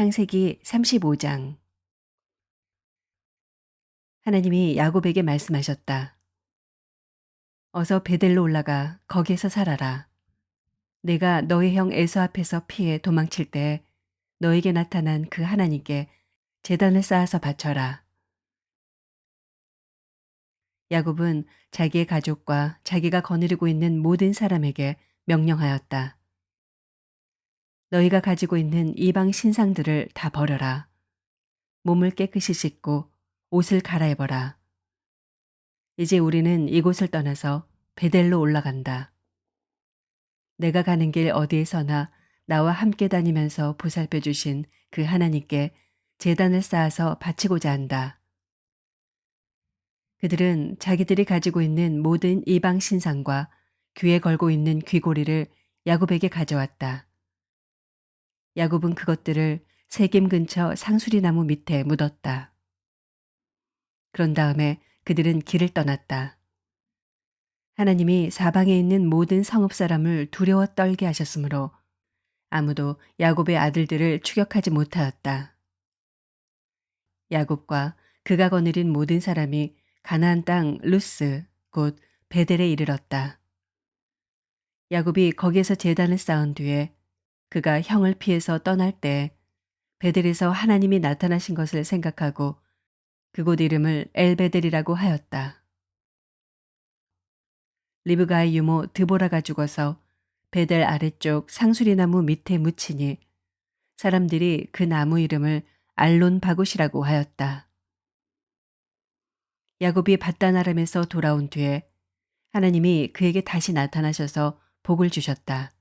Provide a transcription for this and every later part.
창세기 35장. 하나님이 야곱에게 말씀하셨다. 어서 베델로 올라가 거기에서 살아라. 내가 너의 형 에서 앞에서 피해 도망칠 때 너에게 나타난 그 하나님께 제단을 쌓아서 바쳐라. 야곱은 자기의 가족과 자기가 거느리고 있는 모든 사람에게 명령하였다. 너희가 가지고 있는 이방 신상들을 다 버려라. 몸을 깨끗이 씻고 옷을 갈아입어라. 이제 우리는 이곳을 떠나서 베델로 올라간다. 내가 가는 길 어디에서나 나와 함께 다니면서 보살펴 주신 그 하나님께 제단을 쌓아서 바치고자 한다. 그들은 자기들이 가지고 있는 모든 이방 신상과 귀에 걸고 있는 귀고리를 야곱에게 가져왔다. 야곱은 그것들을 세겜 근처 상수리 나무 밑에 묻었다. 그런 다음에 그들은 길을 떠났다. 하나님이 사방에 있는 모든 성읍 사람을 두려워 떨게 하셨으므로 아무도 야곱의 아들들을 추격하지 못하였다. 야곱과 그가 거느린 모든 사람이 가나안 땅 루스 곧 베델에 이르렀다. 야곱이 거기에서 제단을 쌓은 뒤에 그가 형을 피해서 떠날 때 베델에서 하나님이 나타나신 것을 생각하고 그곳 이름을 엘베델이라고 하였다. 리브가의 유모 드보라가 죽어서 베델 아래쪽 상수리 나무 밑에 묻히니 사람들이 그 나무 이름을 알론 바굿이라고 하였다. 야곱이 밧단 아람에서 돌아온 뒤에 하나님이 그에게 다시 나타나셔서 복을 주셨다.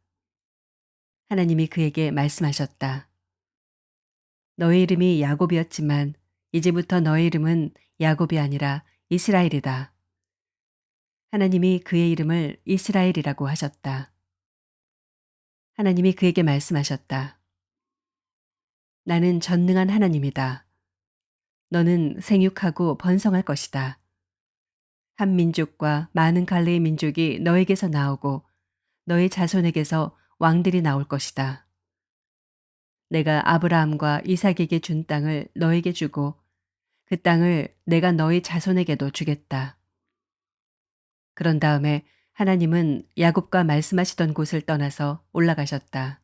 하나님이 그에게 말씀하셨다. 너의 이름이 야곱이었지만 이제부터 너의 이름은 야곱이 아니라 이스라엘이다. 하나님이 그의 이름을 이스라엘이라고 하셨다. 하나님이 그에게 말씀하셨다. 나는 전능한 하나님이다. 너는 생육하고 번성할 것이다. 한 민족과 많은 갈래의 민족이 너에게서 나오고 너의 자손에게서 왕들이 나올 것이다. 내가 아브라함과 이삭에게 준 땅을 너에게 주고 그 땅을 내가 너의 자손에게도 주겠다. 그런 다음에 하나님은 야곱과 말씀하시던 곳을 떠나서 올라가셨다.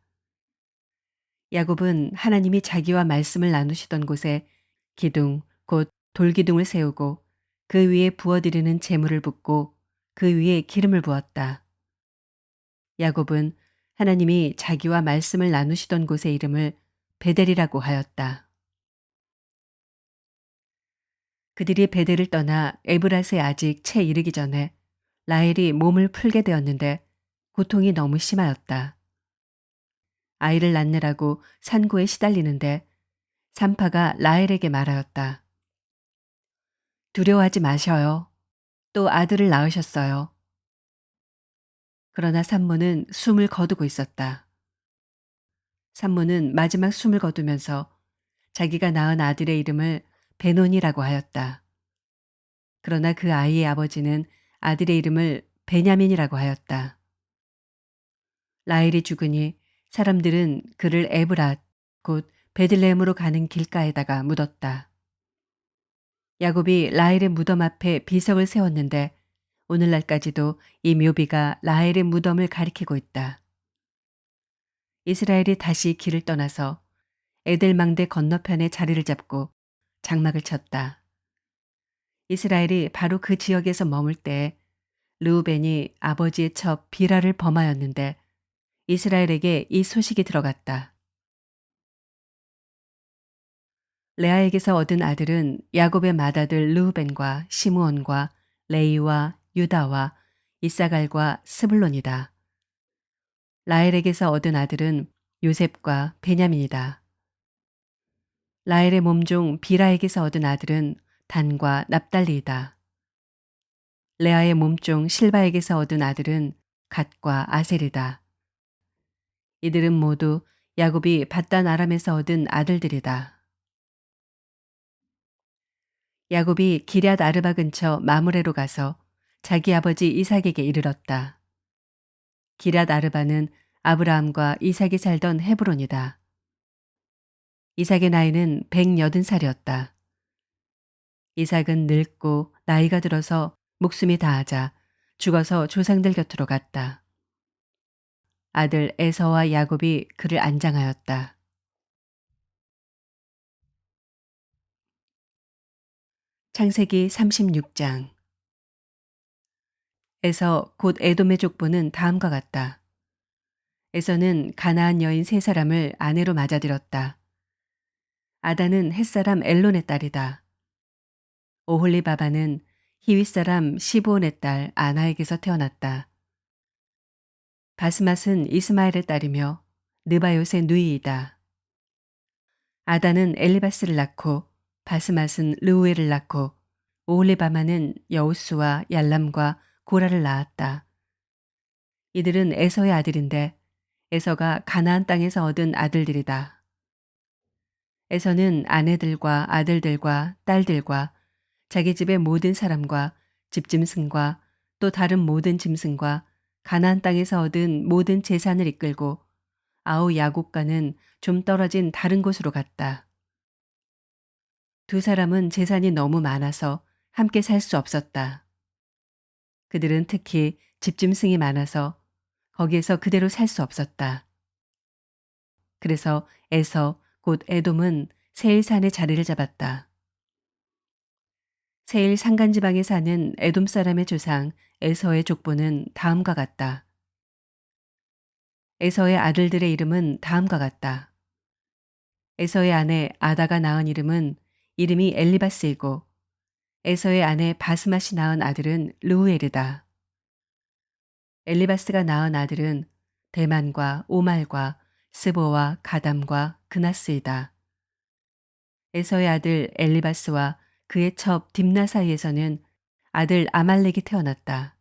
야곱은 하나님이 자기와 말씀을 나누시던 곳에 기둥, 곧 돌기둥을 세우고 그 위에 부어드리는 제물을 붓고 그 위에 기름을 부었다. 야곱은 하나님이 자기와 말씀을 나누시던 곳의 이름을 베델이라고 하였다. 그들이 베델을 떠나 에브라스에 아직 채 이르기 전에 라헬이 몸을 풀게 되었는데 고통이 너무 심하였다. 아이를 낳느라고 산고에 시달리는데 산파가 라헬에게 말하였다. 두려워하지 마셔요. 또 아들을 낳으셨어요. 그러나 산모는 숨을 거두고 있었다. 산모는 마지막 숨을 거두면서 자기가 낳은 아들의 이름을 베논이라고 하였다. 그러나 그 아이의 아버지는 아들의 이름을 베냐민이라고 하였다. 라헬이 죽으니 사람들은 그를 에브랏 곧 베들레헴으로 가는 길가에다가 묻었다. 야곱이 라헬의 무덤 앞에 비석을 세웠는데 오늘날까지도 이 묘비가 라헬의 무덤을 가리키고 있다. 이스라엘이 다시 길을 떠나서 에델망대 건너편에 자리를 잡고 장막을 쳤다. 이스라엘이 바로 그 지역에서 머물 때 르우벤이 아버지의 첩 비라를 범하였는데 이스라엘에게 이 소식이 들어갔다. 레아에게서 얻은 아들은 야곱의 맏아들 르우벤과 시므온과 레이와 유다와 이사갈과 스불론이다. 라헬에게서 얻은 아들은 요셉과 베냐민이다. 라헬의 몸종 비라에게서 얻은 아들은 단과 납달리이다. 레아의 몸종 실바에게서 얻은 아들은 갓과 아셀이다. 이들은 모두 야곱이 밧단 아람에서 얻은 아들들이다. 야곱이 기럇 아르바 근처 마므레로 가서 자기 아버지 이삭에게 이르렀다. 기럇 아르바는 아브라함과 이삭이 살던 헤브론이다. 이삭의 나이는 180살이었다. 이삭은 늙고 나이가 들어서 목숨이 다하자 죽어서 조상들 곁으로 갔다. 아들 에서와 야곱이 그를 안장하였다. 창세기 36장. 에서 곧 에돔의 족보는 다음과 같다. 에서는 가나안 여인 세 사람을 아내로 맞아들였다. 아다는 햇사람 엘론의 딸이다. 오홀리바바는 히윗 사람 시브온의 딸 아나에게서 태어났다. 바스맛은 이스마엘의 딸이며 느바요의 누이이다. 아다는 엘리바스를 낳고 바스맛은 르우엘을 낳고 오홀리바마는 여우스와 얄람과 고라를 낳았다. 이들은 에서의 아들인데 에서가 가나안 땅에서 얻은 아들들이다. 에서는 아내들과 아들들과 딸들과 자기 집의 모든 사람과 집짐승과 또 다른 모든 짐승과 가나안 땅에서 얻은 모든 재산을 이끌고 아우 야곱과는 좀 떨어진 다른 곳으로 갔다. 두 사람은 재산이 너무 많아서 함께 살 수 없었다. 그들은 특히 집짐승이 많아서 거기에서 그대로 살 수 없었다. 그래서 에서 곧 에돔은 세일산에 자리를 잡았다. 세일 산간지방에 사는 에돔 사람의 조상 에서의 족보는 다음과 같다. 에서의 아들들의 이름은 다음과 같다. 에서의 아내 아다가 낳은 이름이 엘리바스이고 에서의 아내 바스맛이 낳은 아들은 르우엘이다. 엘리바스가 낳은 아들은 대만과 오말과 스보와 가담과 그나스이다. 에서의 아들 엘리바스와 그의 첩 딥나 사이에서는 아들 아말렉이 태어났다.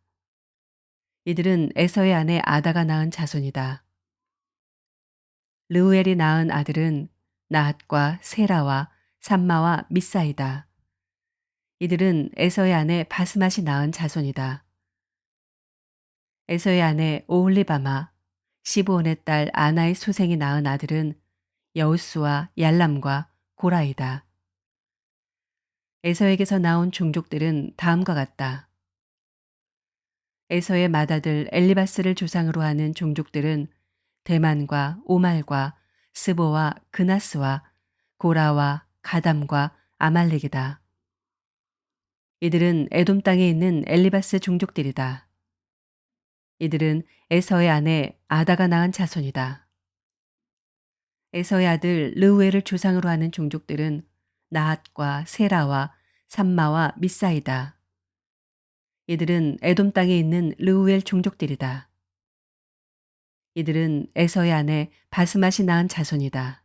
이들은 에서의 아내 아다가 낳은 자손이다. 르우엘이 낳은 아들은 나핫과 세라와 삼마와 미사이다. 이들은 에서의 아내 바스맛이 낳은 자손이다. 에서의 아내 오홀리바마, 시브온의 딸 아나의 소생이 낳은 아들은 여우스와 얄람과 고라이다. 에서에게서 나온 종족들은 다음과 같다. 에서의 맏아들 엘리바스를 조상으로 하는 종족들은 대만과 오말과 스보와 그나스와 고라와 가담과 아말렉이다. 이들은 에돔 땅에 있는 엘리바스 종족들이다. 이들은 에서의 아내 아다가 낳은 자손이다. 에서의 아들 르우엘을 조상으로 하는 종족들은 나핫과 세라와 삼마와 미사이다. 이들은 에돔 땅에 있는 르우엘 종족들이다. 이들은 에서의 아내 바스맛이 낳은 자손이다.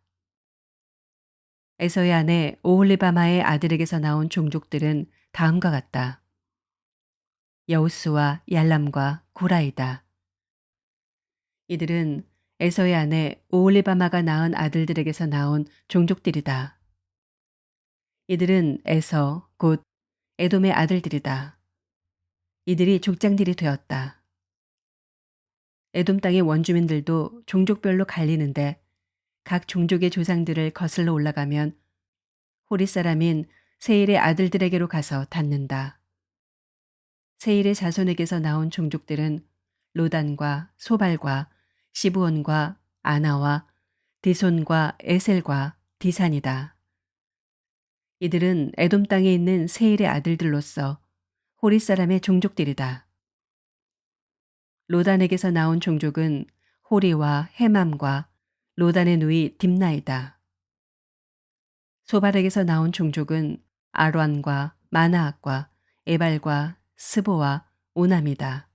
에서의 아내 오홀리바마의 아들에게서 나온 종족들은 다음과 같다. 여우스와 얄람과 고라이다. 이들은 에서의 아내 오홀리바마가 낳은 아들들에게서 나온 종족들이다. 이들은 에서 곧 에돔의 아들들이다. 이들이 족장들이 되었다. 에돔 땅의 원주민들도 종족별로 갈리는데 각 종족의 조상들을 거슬러 올라가면 호리 사람인 세일의 아들들에게로 가서 닿는다. 세일의 자손에게서 나온 종족들은 로단과 소발과 시브온과 아나와 디손과 에셀과 디산이다. 이들은 에돔 땅에 있는 세일의 아들들로서 호리 사람의 종족들이다. 로단에게서 나온 종족은 호리와 헤맘과 로단의 누이 딥나이다. 소발에게서 나온 종족은 아론과 마나앗과 에발과 스보와 오남이다.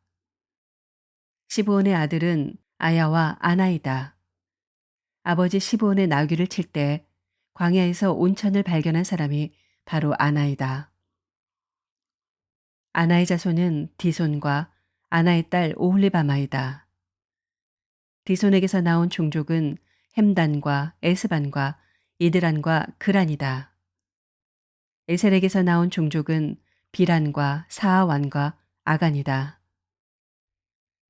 시브온의 아들은 아야와 아나이다. 아버지 시브온의 나귀를 칠 때 광야에서 온천을 발견한 사람이 바로 아나이다. 아나의 자손은 디손과 아나의 딸 오홀리바마이다. 디손에게서 나온 종족은 햄단과 에스반과 이드란과 그란이다. 에셀에게서 나온 종족은 비란과 사아완과 아간이다.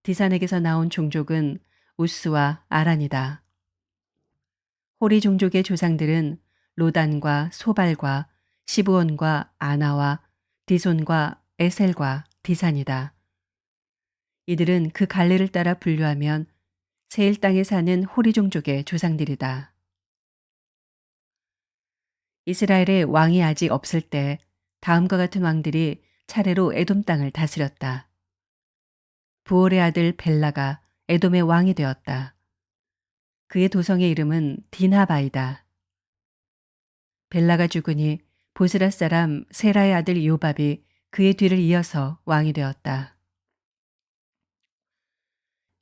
디산에게서 나온 종족은 우스와 아란이다. 호리 종족의 조상들은 로단과 소발과 시브온과 아나와 디손과 에셀과 디산이다. 이들은 그 갈래를 따라 분류하면 세일 땅에 사는 호리 종족의 조상들이다. 이스라엘의 왕이 아직 없을 때 다음과 같은 왕들이 차례로 에돔 땅을 다스렸다. 부올의 아들 벨라가 에돔의 왕이 되었다. 그의 도성의 이름은 디나바이다. 벨라가 죽으니 보스라 사람 세라의 아들 요밥이 그의 뒤를 이어서 왕이 되었다.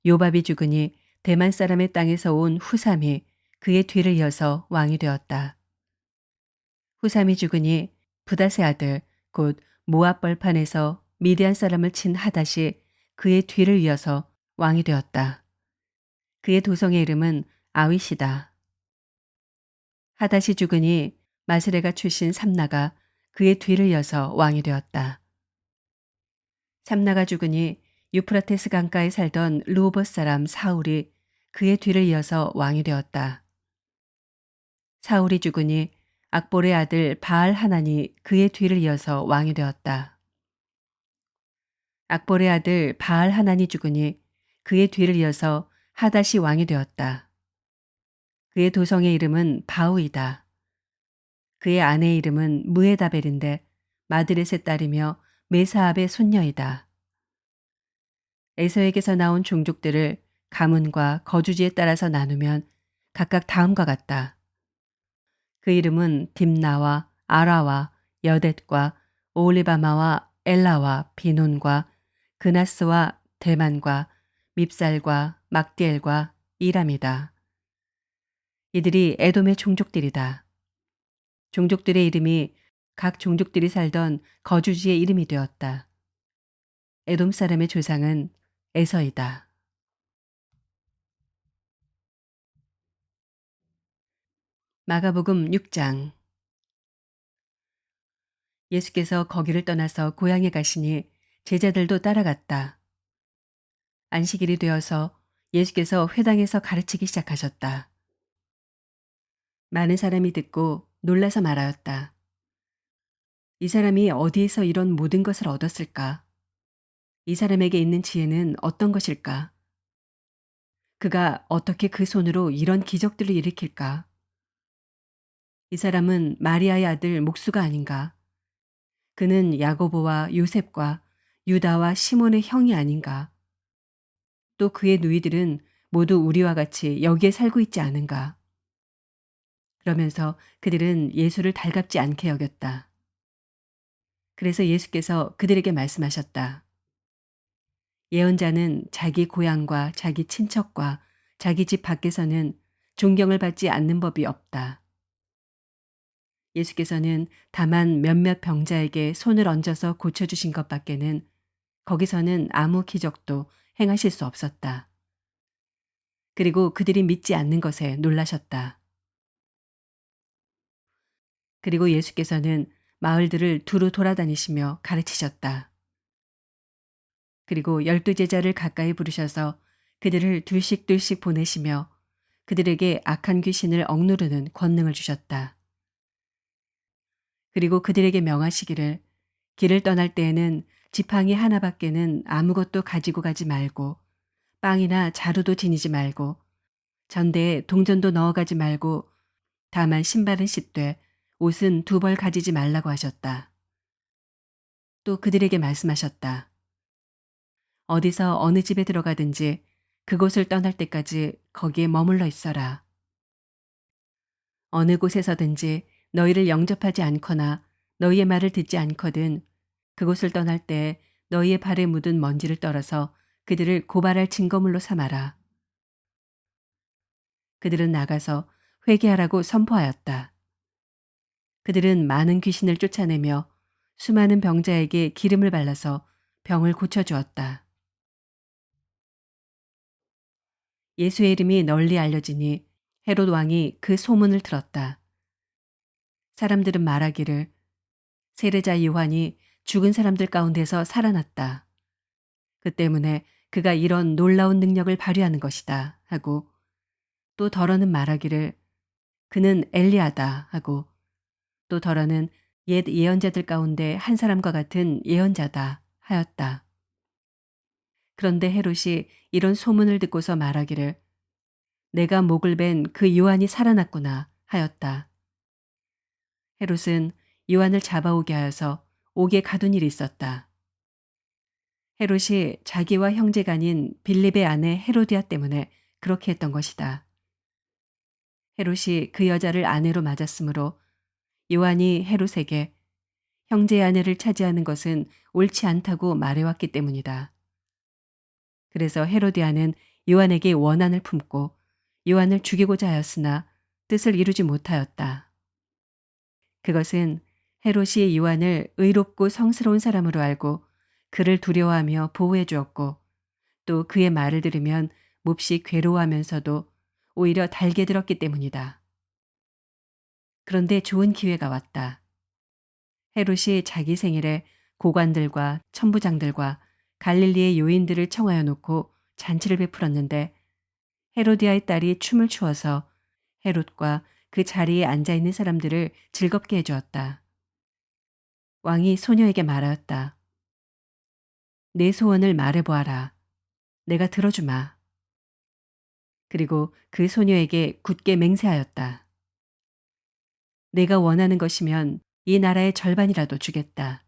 요밥이 죽으니 대만 사람의 땅에서 온 후삼이 그의 뒤를 이어서 왕이 되었다. 후삼이 죽으니 부다세 아들 곧 모압 벌판에서 미디안 사람을 친 하닷이 그의 뒤를 이어서 왕이 되었다. 그의 도성의 이름은 아윗이다. 하닷이 죽으니 마스레가 출신 삼나가 그의 뒤를 이어서 왕이 되었다. 삼나가 죽으니 유프라테스 강가에 살던 르호봇 사람 사울이 그의 뒤를 이어서 왕이 되었다. 사울이 죽으니 악볼의 아들 바알 하난이 그의 뒤를 이어서 왕이 되었다. 악볼의 아들 바알 하난이 죽으니 그의 뒤를 이어서 하닷이 왕이 되었다. 그의 도성의 이름은 바우이다. 그의 아내의 이름은 무에다벨인데 마드렛의 딸이며 메사압의 손녀이다. 에서에게서 나온 종족들을 가문과 거주지에 따라서 나누면 각각 다음과 같다. 그 이름은 딥나와 아라와 여댓과 오올리바마와 엘라와 비논과 그나스와 대만과 밉살과 막디엘과 이람이다. 이들이 에돔의 종족들이다. 종족들의 이름이 각 종족들이 살던 거주지의 이름이 되었다. 에돔 사람의 조상은 에서이다. 마가복음 6장. 예수께서 거기를 떠나서 고향에 가시니 제자들도 따라갔다. 안식일이 되어서 예수께서 회당에서 가르치기 시작하셨다. 많은 사람이 듣고 놀라서 말하였다. 이 사람이 어디에서 이런 모든 것을 얻었을까? 이 사람에게 있는 지혜는 어떤 것일까? 그가 어떻게 그 손으로 이런 기적들을 일으킬까? 이 사람은 마리아의 아들 목수가 아닌가? 그는 야고보와 요셉과 유다와 시몬의 형이 아닌가? 또 그의 누이들은 모두 우리와 같이 여기에 살고 있지 않은가? 그러면서 그들은 예수를 달갑지 않게 여겼다. 그래서 예수께서 그들에게 말씀하셨다. 예언자는 자기 고향과 자기 친척과 자기 집 밖에서는 존경을 받지 않는 법이 없다. 예수께서는 다만 몇몇 병자에게 손을 얹어서 고쳐주신 것밖에는 거기서는 아무 기적도 행하실 수 없었다. 그리고 그들이 믿지 않는 것에 놀라셨다. 그리고 예수께서는 마을들을 두루 돌아다니시며 가르치셨다. 그리고 12 제자를 가까이 부르셔서 그들을 둘씩 보내시며 그들에게 악한 귀신을 억누르는 권능을 주셨다. 그리고 그들에게 명하시기를 길을 떠날 때에는 지팡이 하나밖에는 아무것도 가지고 가지 말고 빵이나 자루도 지니지 말고 전대에 동전도 넣어가지 말고 다만 신발은 씻되 옷은 2벌 가지지 말라고 하셨다. 또 그들에게 말씀하셨다. 어디서 어느 집에 들어가든지 그곳을 떠날 때까지 거기에 머물러 있어라. 어느 곳에서든지 너희를 영접하지 않거나 너희의 말을 듣지 않거든 그곳을 떠날 때 너희의 발에 묻은 먼지를 떨어서 그들을 고발할 증거물로 삼아라. 그들은 나가서 회개하라고 선포하였다. 그들은 많은 귀신을 쫓아내며 수많은 병자에게 기름을 발라서 병을 고쳐주었다. 예수의 이름이 널리 알려지니 헤롯 왕이 그 소문을 들었다. 사람들은 말하기를 세례자 요한이 죽은 사람들 가운데서 살아났다. 그 때문에 그가 이런 놀라운 능력을 발휘하는 것이다 하고 또 더러는 말하기를 그는 엘리야다 하고 또 더러는 옛 예언자들 가운데 한 사람과 같은 예언자다 하였다. 그런데 헤롯이 이런 소문을 듣고서 말하기를 내가 목을 벤 그 요한이 살아났구나 하였다. 헤롯은 요한을 잡아오게 하여서 옥에 가둔 일이 있었다. 헤롯이 자기와 형제간인 빌립의 아내 헤로디아 때문에 그렇게 했던 것이다. 헤롯이 그 여자를 아내로 맞았으므로 요한이 헤롯에게 형제의 아내를 차지하는 것은 옳지 않다고 말해왔기 때문이다. 그래서 헤로디아는 요한에게 원한을 품고 요한을 죽이고자 하였으나 뜻을 이루지 못하였다. 그것은 헤롯이 요한을 의롭고 성스러운 사람으로 알고 그를 두려워하며 보호해 주었고 또 그의 말을 들으면 몹시 괴로워하면서도 오히려 달게 들었기 때문이다. 그런데 좋은 기회가 왔다. 헤롯이 자기 생일에 고관들과 천부장들과 갈릴리의 요인들을 청하여 놓고 잔치를 베풀었는데 헤로디아의 딸이 춤을 추어서 헤롯과 그 자리에 앉아 있는 사람들을 즐겁게 해주었다. 왕이 소녀에게 말하였다. 내 소원을 말해보아라. 내가 들어주마. 그리고 그 소녀에게 굳게 맹세하였다. 내가 원하는 것이면 이 나라의 절반이라도 주겠다.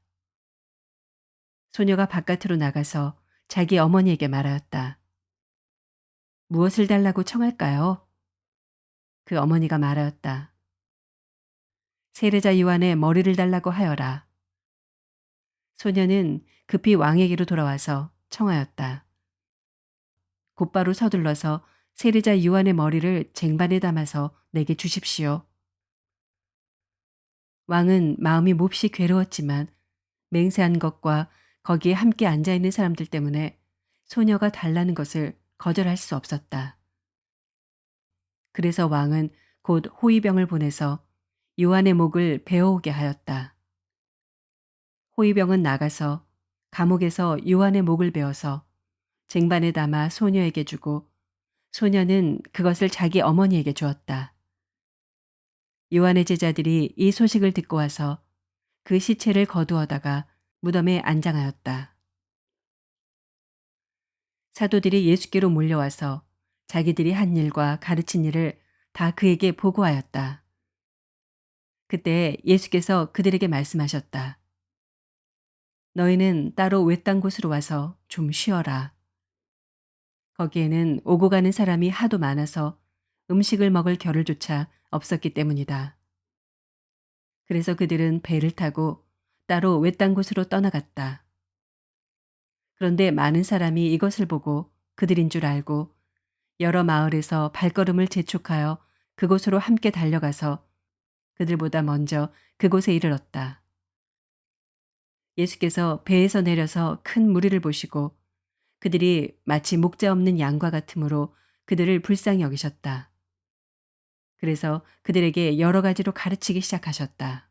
소녀가 바깥으로 나가서 자기 어머니에게 말하였다. 무엇을 달라고 청할까요? 그 어머니가 말하였다. 세례자 요한의 머리를 달라고 하여라. 소녀는 급히 왕에게로 돌아와서 청하였다. 곧바로 서둘러서 세례자 요한의 머리를 쟁반에 담아서 내게 주십시오. 왕은 마음이 몹시 괴로웠지만 맹세한 것과 거기에 함께 앉아있는 사람들 때문에 소녀가 달라는 것을 거절할 수 없었다. 그래서 왕은 곧 호위병을 보내서 요한의 목을 베어오게 하였다. 호위병은 나가서 감옥에서 요한의 목을 베어서 쟁반에 담아 소녀에게 주고 소녀는 그것을 자기 어머니에게 주었다. 요한의 제자들이 이 소식을 듣고 와서 그 시체를 거두어다가 무덤에 안장하였다. 사도들이 예수께로 몰려와서 자기들이 한 일과 가르친 일을 다 그에게 보고하였다. 그때 예수께서 그들에게 말씀하셨다. 너희는 따로 외딴 곳으로 와서 좀 쉬어라. 거기에는 오고 가는 사람이 하도 많아서 음식을 먹을 겨를조차 없었기 때문이다. 그래서 그들은 배를 타고 따로 외딴 곳으로 떠나갔다. 그런데 많은 사람이 이것을 보고 그들인 줄 알고 여러 마을에서 발걸음을 재촉하여 그곳으로 함께 달려가서 그들보다 먼저 그곳에 이르렀다. 예수께서 배에서 내려서 큰 무리를 보시고 그들이 마치 목자 없는 양과 같으므로 그들을 불쌍히 여기셨다. 그래서 그들에게 여러 가지로 가르치기 시작하셨다.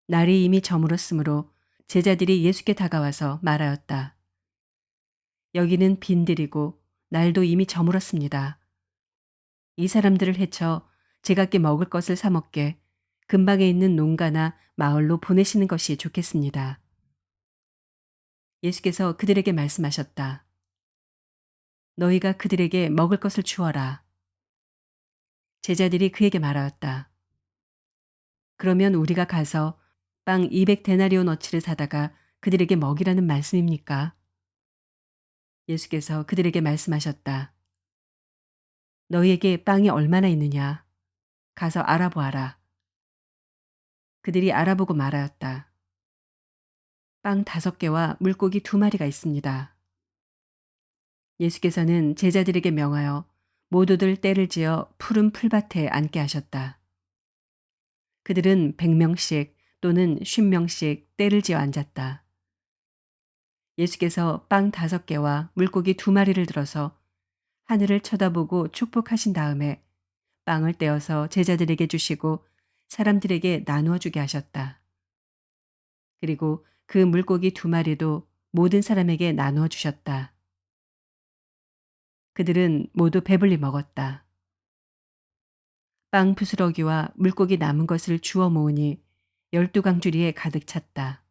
날이 이미 저물었으므로 제자들이 예수께 다가와서 말하였다. 여기는 빈들이고 날도 이미 저물었습니다. 이 사람들을 해쳐 제각기 먹을 것을 사 먹게 근방에 있는 농가나 마을로 보내시는 것이 좋겠습니다. 예수께서 그들에게 말씀하셨다. 너희가 그들에게 먹을 것을 주어라. 제자들이 그에게 말하였다. 그러면 우리가 가서 빵 200데나리온 어치를 사다가 그들에게 먹이라는 말씀입니까? 예수께서 그들에게 말씀하셨다. 너희에게 빵이 얼마나 있느냐? 가서 알아보아라. 그들이 알아보고 말하였다. 빵 5개와 물고기 2마리가 있습니다. 예수께서는 제자들에게 명하여 모두들 떼를 지어 푸른 풀밭에 앉게 하셨다. 그들은 100명씩 또는 50명씩 떼를 지어 앉았다. 예수께서 빵 5개와 물고기 2마리를 들어서 하늘을 쳐다보고 축복하신 다음에 빵을 떼어서 제자들에게 주시고 사람들에게 나누어 주게 하셨다. 그리고 그 물고기 2마리도 모든 사람에게 나누어 주셨다. 그들은 모두 배불리 먹었다. 빵 부스러기와 물고기 남은 것을 주워 모으니 12강주리에 가득 찼다.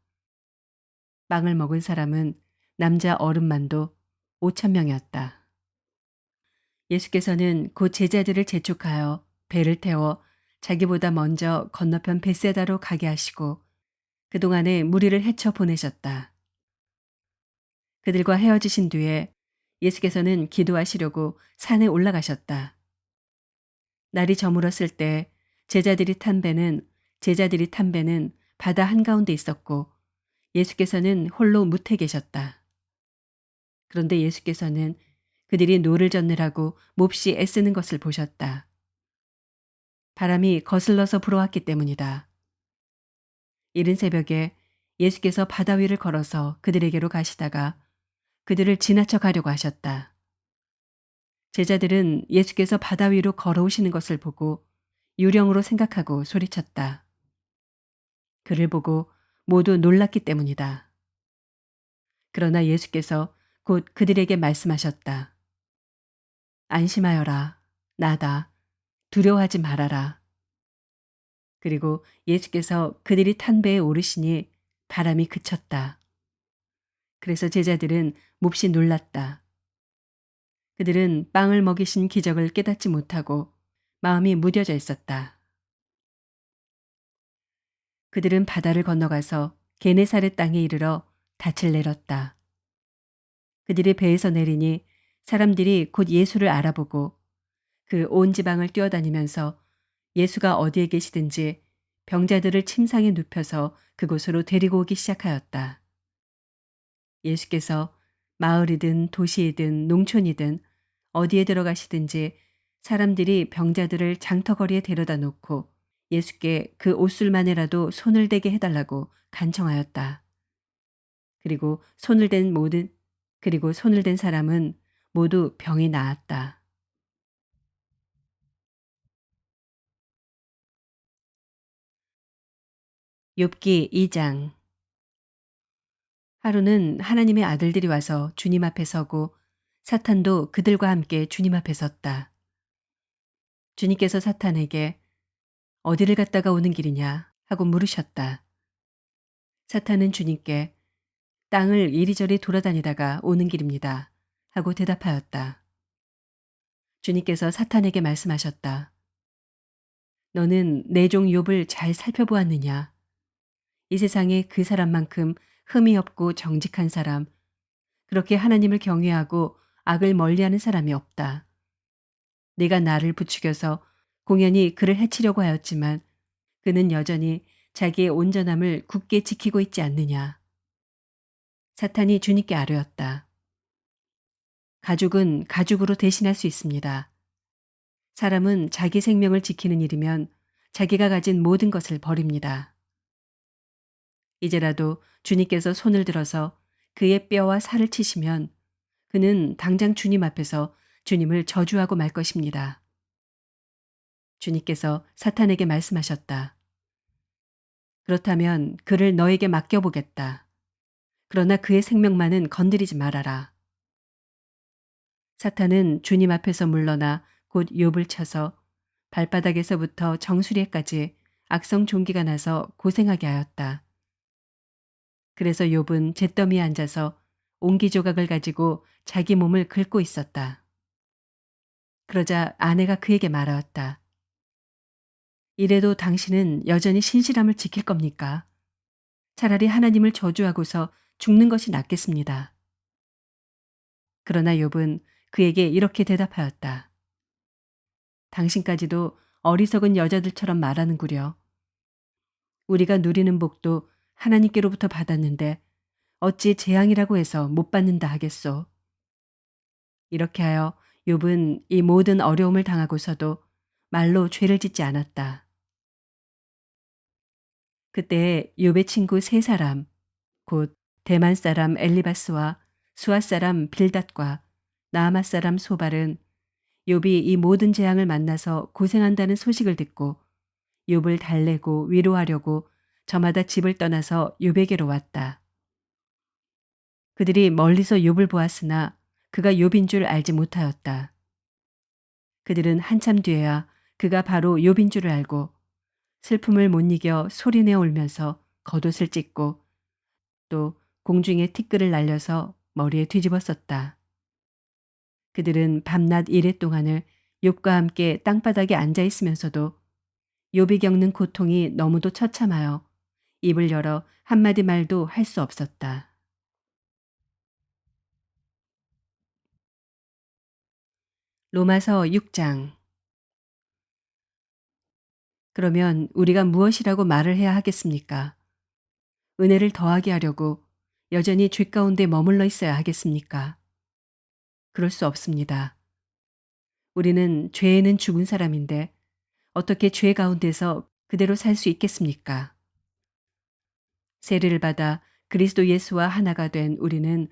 빵을 먹은 사람은 남자 어른만도 5천 명이었다. 예수께서는 곧 제자들을 재촉하여 배를 태워 자기보다 먼저 건너편 벳세다로 가게 하시고 그동안에 무리를 헤쳐 보내셨다. 그들과 헤어지신 뒤에 예수께서는 기도하시려고 산에 올라가셨다. 날이 저물었을 때 제자들이 탄 배는 바다 한가운데 있었고 예수께서는 홀로 무태 계셨다. 그런데 예수께서는 그들이 노를 젓느라고 몹시 애쓰는 것을 보셨다. 바람이 거슬러서 불어왔기 때문이다. 이른 새벽에 예수께서 바다 위를 걸어서 그들에게로 가시다가 그들을 지나쳐 가려고 하셨다. 제자들은 예수께서 바다 위로 걸어오시는 것을 보고 유령으로 생각하고 소리쳤다. 그를 보고 모두 놀랐기 때문이다. 그러나 예수께서 곧 그들에게 말씀하셨다. 안심하여라. 나다. 두려워하지 말아라. 그리고 예수께서 그들이 탄 배에 오르시니 바람이 그쳤다. 그래서 제자들은 몹시 놀랐다. 그들은 빵을 먹이신 기적을 깨닫지 못하고 마음이 무뎌져 있었다. 그들은 바다를 건너가서 게네사렛 땅에 이르러 닻을 내렸다. 그들이 배에서 내리니 사람들이 곧 예수를 알아보고 그 온 지방을 뛰어다니면서 예수가 어디에 계시든지 병자들을 침상에 눕혀서 그곳으로 데리고 오기 시작하였다. 예수께서 마을이든 도시이든 농촌이든 어디에 들어가시든지 사람들이 병자들을 장터거리에 데려다 놓고 예수께 그 옷술만이라도 손을 대게 해달라고 간청하였다. 그리고 손을 댄 사람은 모두 병이 나았다. 욥기 2장. 하루는 하나님의 아들들이 와서 주님 앞에 서고 사탄도 그들과 함께 주님 앞에 섰다. 주님께서 사탄에게 어디를 갔다가 오는 길이냐 하고 물으셨다. 사탄은 주님께 땅을 이리저리 돌아다니다가 오는 길입니다 하고 대답하였다. 주님께서 사탄에게 말씀하셨다. 너는 내 종 욥을 잘 살펴보았느냐? 이 세상에 그 사람만큼 흠이 없고 정직한 사람, 그렇게 하나님을 경외하고 악을 멀리하는 사람이 없다. 네가 나를 부추겨서 공연히 그를 해치려고 하였지만 그는 여전히 자기의 온전함을 굳게 지키고 있지 않느냐. 사탄이 주님께 아뢰었다. 가죽은 가죽으로 대신할 수 있습니다. 사람은 자기 생명을 지키는 일이면 자기가 가진 모든 것을 버립니다. 이제라도 주님께서 손을 들어서 그의 뼈와 살을 치시면 그는 당장 주님 앞에서 주님을 저주하고 말 것입니다. 주님께서 사탄에게 말씀하셨다. 그렇다면 그를 너에게 맡겨보겠다. 그러나 그의 생명만은 건드리지 말아라. 사탄은 주님 앞에서 물러나 곧 욥을 쳐서 발바닥에서부터 정수리에까지 악성 종기가 나서 고생하게 하였다. 그래서 욥은 잿더미에 앉아서 옹기 조각을 가지고 자기 몸을 긁고 있었다. 그러자 아내가 그에게 말하였다. 이래도 당신은 여전히 신실함을 지킬 겁니까? 차라리 하나님을 저주하고서 죽는 것이 낫겠습니다. 그러나 욥은 그에게 이렇게 대답하였다. 당신까지도 어리석은 여자들처럼 말하는구려. 우리가 누리는 복도 하나님께로부터 받았는데 어찌 재앙이라고 해서 못 받는다 하겠소. 이렇게 하여 욥은 이 모든 어려움을 당하고서도 말로 죄를 짓지 않았다. 그때 욥의 친구 세 사람, 곧 대만 사람 엘리바스와 수아 사람 빌닷과 나아마 사람 소발은 욥이 이 모든 재앙을 만나서 고생한다는 소식을 듣고 욥을 달래고 위로하려고 저마다 집을 떠나서 욥에게로 왔다. 그들이 멀리서 욥을 보았으나 그가 욥인 줄 알지 못하였다. 그들은 한참 뒤에야 그가 바로 욥인 줄을 알고 슬픔을 못 이겨 소리내어 울면서 겉옷을 찢고 또 공중에 티끌을 날려서 머리에 뒤집어 썼다. 그들은 밤낮 이래 동안을 욥과 함께 땅바닥에 앉아 있으면서도 욥이 겪는 고통이 너무도 처참하여 입을 열어 한마디 말도 할 수 없었다. 로마서 6장. 그러면 우리가 무엇이라고 말을 해야 하겠습니까? 은혜를 더하게 하려고 여전히 죄 가운데 머물러 있어야 하겠습니까? 그럴 수 없습니다. 우리는 죄에는 죽은 사람인데 어떻게 죄 가운데서 그대로 살 수 있겠습니까? 세례를 받아 그리스도 예수와 하나가 된 우리는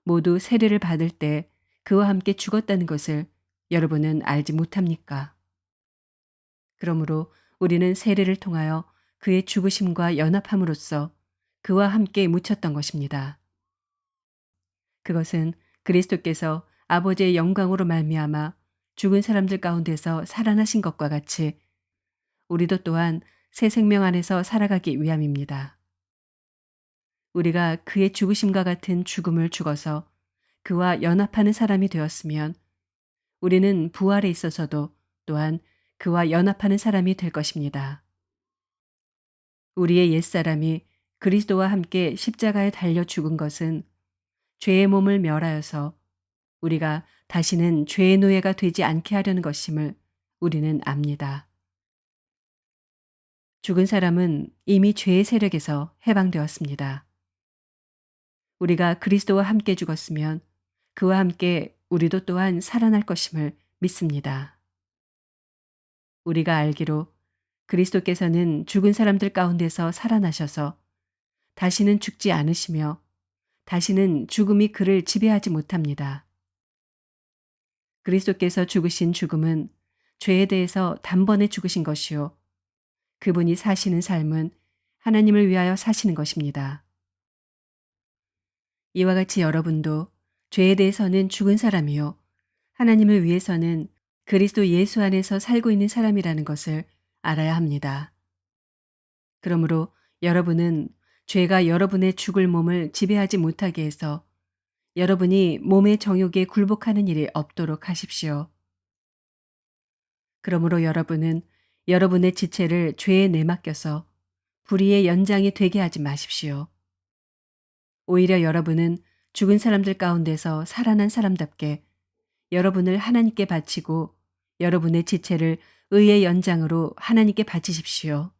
모두 세례를 받을 때 그와 함께 죽었다는 것을 여러분은 알지 못합니까? 그러므로 우리는 세례를 통하여 그의 죽으심과 연합함으로써 그와 함께 묻혔던 것입니다. 그것은 그리스도께서 아버지의 영광으로 말미암아 죽은 사람들 가운데서 살아나신 것과 같이 우리도 또한 새 생명 안에서 살아가기 위함입니다. 우리가 그의 죽으심과 같은 죽음을 죽어서 그와 연합하는 사람이 되었으면 우리는 부활에 있어서도 또한 그와 연합하는 사람이 될 것입니다. 우리의 옛사람이 그리스도와 함께 십자가에 달려 죽은 것은 죄의 몸을 멸하여서 우리가 다시는 죄의 노예가 되지 않게 하려는 것임을 우리는 압니다. 죽은 사람은 이미 죄의 세력에서 해방되었습니다. 우리가 그리스도와 함께 죽었으면 그와 함께 우리도 또한 살아날 것임을 믿습니다. 우리가 알기로 그리스도께서는 죽은 사람들 가운데서 살아나셔서 다시는 죽지 않으시며 다시는 죽음이 그를 지배하지 못합니다. 그리스도께서 죽으신 죽음은 죄에 대해서 단번에 죽으신 것이요. 그분이 사시는 삶은 하나님을 위하여 사시는 것입니다. 이와 같이 여러분도 죄에 대해서는 죽은 사람이요. 하나님을 위해서는 그리스도 예수 안에서 살고 있는 사람이라는 것을 알아야 합니다. 그러므로 여러분은 죄가 여러분의 죽을 몸을 지배하지 못하게 해서 여러분이 몸의 정욕에 굴복하는 일이 없도록 하십시오. 그러므로 여러분은 여러분의 지체를 죄에 내맡겨서 불의의 연장이 되게 하지 마십시오. 오히려 여러분은 죽은 사람들 가운데서 살아난 사람답게 여러분을 하나님께 바치고 여러분의 지체를 의의 연장으로 하나님께 바치십시오.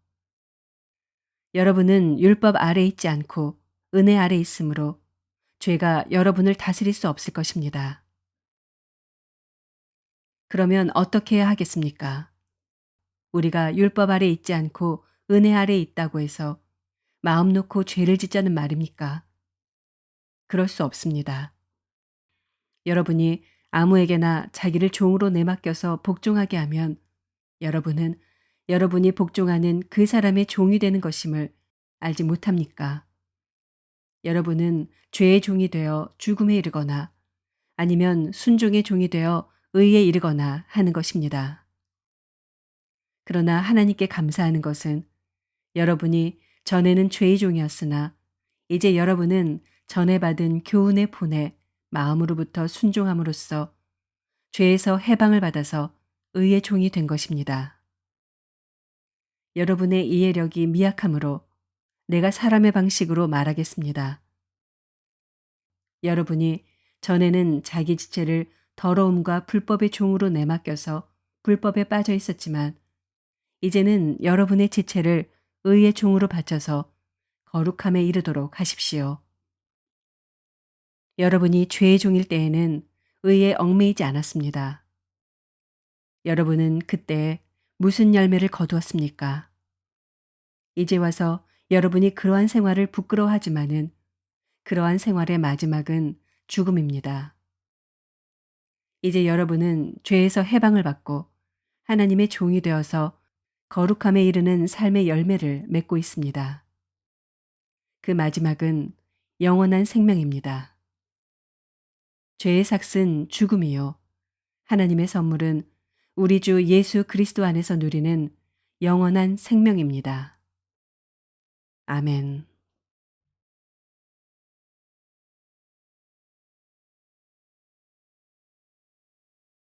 여러분은 율법 아래 있지 않고 은혜 아래 있으므로 죄가 여러분을 다스릴 수 없을 것입니다. 그러면 어떻게 해야 하겠습니까? 우리가 율법 아래 있지 않고 은혜 아래 있다고 해서 마음 놓고 죄를 짓자는 말입니까? 그럴 수 없습니다. 여러분이 아무에게나 자기를 종으로 내맡겨서 복종하게 하면 여러분은 여러분이 복종하는 그 사람의 종이 되는 것임을 알지 못합니까? 여러분은 죄의 종이 되어 죽음에 이르거나 아니면 순종의 종이 되어 의에 이르거나 하는 것입니다. 그러나 하나님께 감사하는 것은 여러분이 전에는 죄의 종이었으나 이제 여러분은 전에 받은 교훈의 본에 마음으로부터 순종함으로써 죄에서 해방을 받아서 의의 종이 된 것입니다. 여러분의 이해력이 미약하므로 내가 사람의 방식으로 말하겠습니다. 여러분이 전에는 자기 지체를 더러움과 불법의 종으로 내맡겨서 불법에 빠져 있었지만 이제는 여러분의 지체를 의의 종으로 바쳐서 거룩함에 이르도록 하십시오. 여러분이 죄의 종일 때에는 의에 얽매이지 않았습니다. 여러분은 그때 무슨 열매를 거두었습니까? 이제 와서 여러분이 그러한 생활을 부끄러워하지만은 그러한 생활의 마지막은 죽음입니다. 이제 여러분은 죄에서 해방을 받고 하나님의 종이 되어서 거룩함에 이르는 삶의 열매를 맺고 있습니다. 그 마지막은 영원한 생명입니다. 죄의 삭은 죽음이요. 하나님의 선물은 우리 주 예수 그리스도 안에서 누리는 영원한 생명입니다. 아멘.